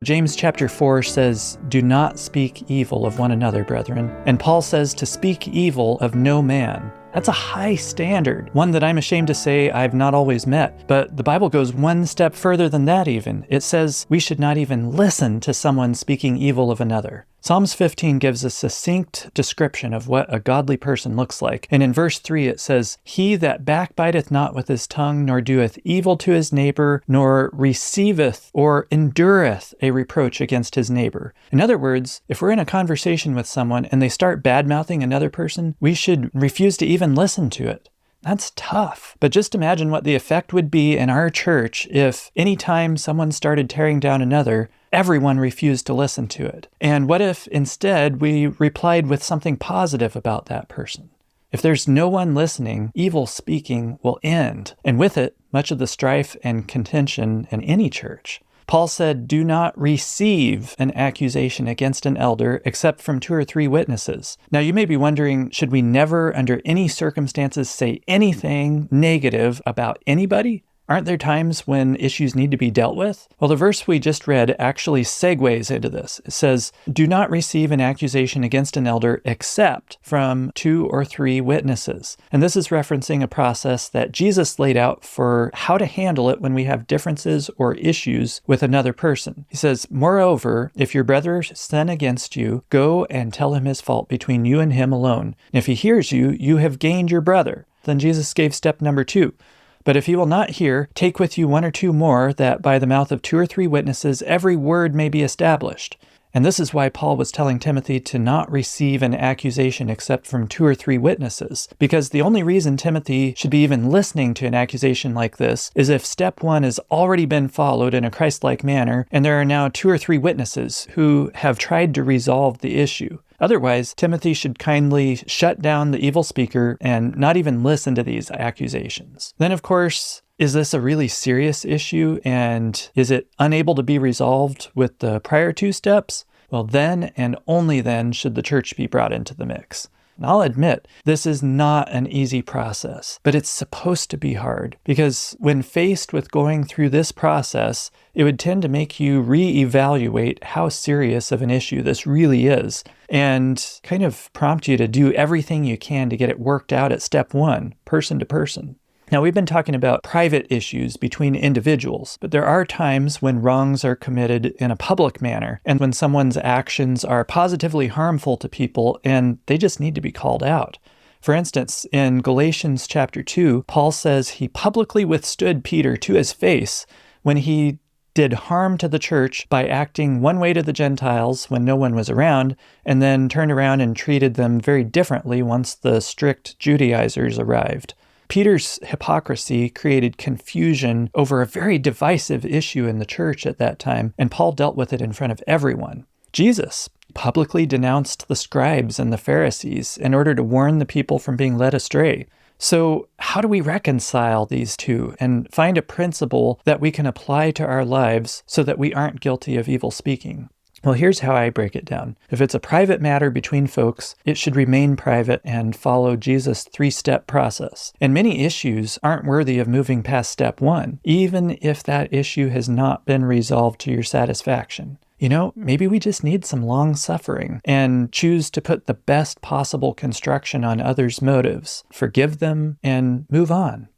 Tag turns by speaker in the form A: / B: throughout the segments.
A: James chapter 4 says, "Do not speak evil of one another, brethren." And Paul says to speak evil of no man. That's a high standard, one that I'm ashamed to say I've not always met. But the Bible goes one step further than that even. It says we should not even listen to someone speaking evil of another. Psalms 15 gives a succinct description of what a godly person looks like. And in verse 3 it says, "He that backbiteth not with his tongue, nor doeth evil to his neighbor, nor receiveth or endureth a reproach against his neighbor." In other words, if we're in a conversation with someone and they start bad-mouthing another person, we should refuse to even listen to it. That's tough. But just imagine what the effect would be in our church if any time someone started tearing down another, everyone refused to listen to it. And what if instead we replied with something positive about that person? If there's no one listening, evil speaking will end, and with it, much of the strife and contention in any church. Paul said, "Do not receive an accusation against an elder except from 2 or 3 witnesses." Now you may be wondering, should we never under any circumstances say anything negative about anybody? Aren't there times when issues need to be dealt with? Well, the verse we just read actually segues into this. It says, "Do not receive an accusation against an elder except from 2 or 3 witnesses." And this is referencing a process that Jesus laid out for how to handle it when we have differences or issues with another person. He says, "Moreover, if your brother sin against you, go and tell him his fault between you and him alone. And if he hears you, you have gained your brother." Then Jesus gave step number 2. "But if he will not hear, take with you 1 or 2 more, that by the mouth of 2 or 3 witnesses every word may be established." And this is why Paul was telling Timothy to not receive an accusation except from 2 or 3 witnesses. Because the only reason Timothy should be even listening to an accusation like this is if step 1 has already been followed in a Christ-like manner, and there are now 2 or 3 witnesses who have tried to resolve the issue. Otherwise, Timothy should kindly shut down the evil speaker and not even listen to these accusations. Then, of course, is this a really serious issue, and is it unable to be resolved with the prior 2 steps? Well, then and only then should the church be brought into the mix. And I'll admit, this is not an easy process, but it's supposed to be hard, because when faced with going through this process, it would tend to make you reevaluate how serious of an issue this really is, and kind of prompt you to do everything you can to get it worked out at step 1, person to person. Now, we've been talking about private issues between individuals, but there are times when wrongs are committed in a public manner and when someone's actions are positively harmful to people and they just need to be called out. For instance, in Galatians chapter 2, Paul says he publicly withstood Peter to his face when he did harm to the church by acting one way to the Gentiles when no one was around, and then turned around and treated them very differently once the strict Judaizers arrived. Peter's hypocrisy created confusion over a very divisive issue in the church at that time, and Paul dealt with it in front of everyone. Jesus publicly denounced the scribes and the Pharisees in order to warn the people from being led astray. So how do we reconcile these two and find a principle that we can apply to our lives so that we aren't guilty of evil speaking? Well, here's how I break it down. If it's a private matter between folks, it should remain private and follow Jesus' 3-step process. And many issues aren't worthy of moving past step 1, even if that issue has not been resolved to your satisfaction. You know, maybe we just need some long suffering and choose to put the best possible construction on others' motives, forgive them, and move on.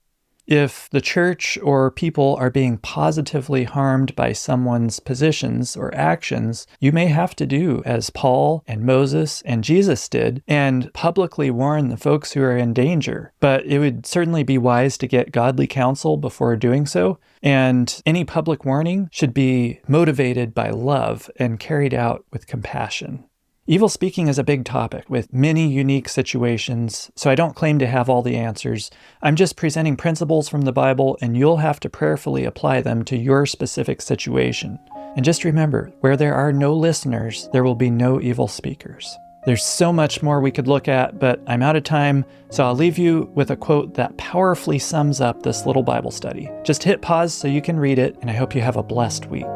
A: If the church or people are being positively harmed by someone's positions or actions, you may have to do as Paul and Moses and Jesus did and publicly warn the folks who are in danger. But it would certainly be wise to get godly counsel before doing so. And any public warning should be motivated by love and carried out with compassion. Evil speaking is a big topic with many unique situations, so I don't claim to have all the answers. I'm just presenting principles from the Bible, and you'll have to prayerfully apply them to your specific situation. And just remember, where there are no listeners, there will be no evil speakers. There's so much more we could look at, but I'm out of time, so I'll leave you with a quote that powerfully sums up this little Bible study. Just hit pause so you can read it, and I hope you have a blessed week.